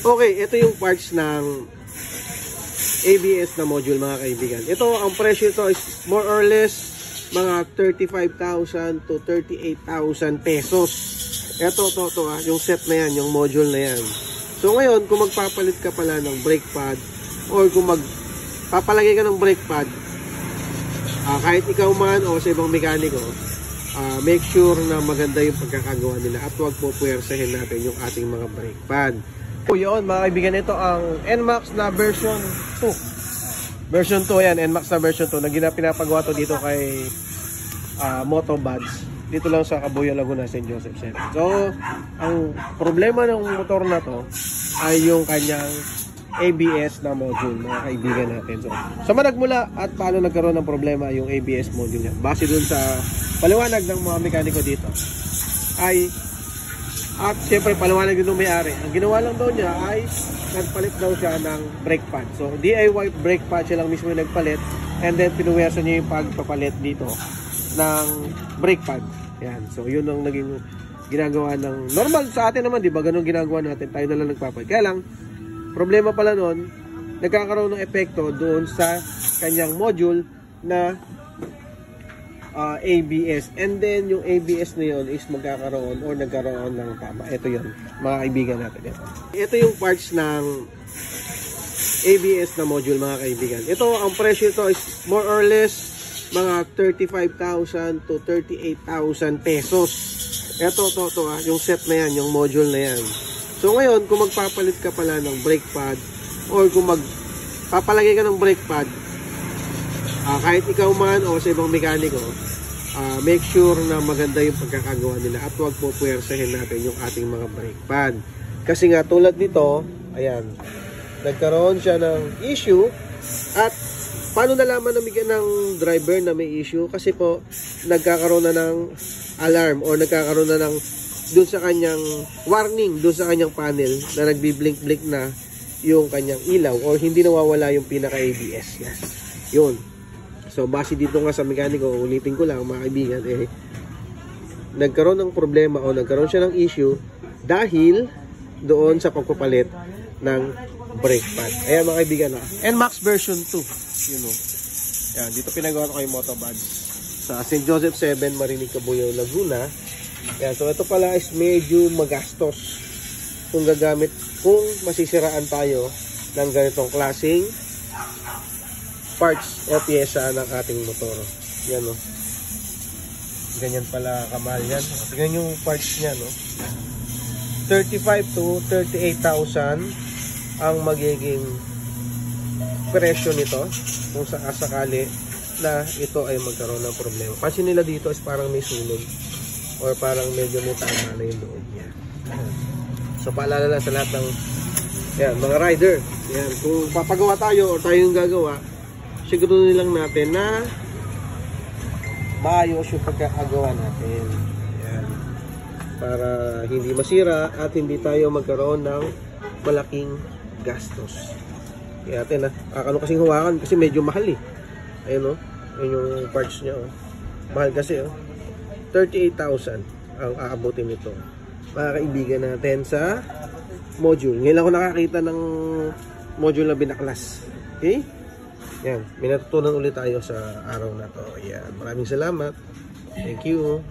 Okay, ito yung parts ng ABS na module mga kaibigan. Ito, ang presyo ito is more or less mga 35,000 to 38,000 pesos. Ito, yung set na yan, yung module na yan. So ngayon, kung magpapalit ka pala ng brake pad or kung magpapalagay ka ng brake pad, kahit ikaw man o sa ibang mekaniko, make sure na maganda yung pagkakagawa nila at huwag po puwersahin natin yung ating mga brake pad. So yun mga kaibigan, ito ang NMAX na version 2. Version 2 yan, NMAX na version 2 na pinapagawa to dito kay Motobuds. Dito lang sa Cabuyao, Laguna, St. Joseph City. So, ang problema ng motor na to ay yung kanyang ABS na module, mga kaibigan natin. So managmula at paano nagkaroon ng problema yung ABS module niya. Base dun sa paliwanag ng mga mekaniko dito ay, at syempre paliwanag din ng may-ari. Ang ginawa lang daw niya ay nagpalit daw siya ng brake pad. So DIY brake pad siya lang mismo yung nagpalit, and then pinuwersa niya yung pagpapalit dito ng brake pad. Yan. So yun ang naging ginagawa ng normal sa atin naman, di ba? Ganun ginagawa natin. Tayo na lang nagpapalit. Kaya lang, problema pala nun, nagkakaroon ng epekto doon sa kanyang module na ABS. And then yung ABS na yun is magkakaroon or nagkaroon ng tama. Ito yun, mga kaibigan natin. Ito yung parts ng ABS na module, mga kaibigan. Ito, ang presyo ito is more or less mga 35,000 to 38,000 pesos. Ito, yung set na yan, yung module na yan. So ngayon, kung magpapalit ka pala ng brake pad or kung magpapalagay ka ng brake pad, kahit ikaw man o sa ibang mekaniko, make sure na maganda yung pagkakagawa nila at huwag po puwersahin natin yung ating mga brake pad. Kasi nga tulad nito, ayan, nagkaroon siya ng issue. At paano nalaman ng driver na may issue? Kasi po, nagkakaroon na ng alarm or nagkakaroon na ng doon sa kanyang warning, doon sa kanyang panel na nagbi-blink-blink na yung kanyang ilaw or hindi nawawala yung pinaka-ABS niya. Yun. So, base dito nga sa mekaniko, ulitin ko lang mga kaibigan, nagkaroon ng problema o nagkaroon siya ng issue dahil doon sa pagpapalit ng brake pad. Ayan mga kaibigan, NMAX version 2. You know. Yan, dito pinagawa ko kay Motobuds sa St. Joseph 7, Marinig, Cabuyao, Laguna. Yan, so ito pala is medyo magastos kung gagamit, kung masisiraan tayo ng ganitong klaseng parts o pyesa ng ating motor. Yan, no. Ganyan pala kamahal yan. Tingnan yung parts niya, no. 35 to 38,000 ang magiging presyo nito kung sakali na ito ay magkaroon ng problema. Pansin nila dito is parang may sunog or parang medyo may tama na yung loob niya. So paalala lang sa lahat ng yan, mga rider, yan, kung papagawa tayo o tayo yung gagawa, siguro nilang natin na maayos yung pagkakagawa natin. Yan. Para hindi masira at hindi tayo magkaroon ng malaking gastos. Kaya natin kakano kasing hawakan kasi medyo mahal eh. Ayun, ayun yung parts niya. Mahal kasi 38,000 ang aabutin nito. Mga kaibigan natin sa module. Ngayon ako nakakita ng module na binaklas. Okay? Yan. May natutunan ulit tayo sa araw na to. Yan. Maraming salamat. Thank you.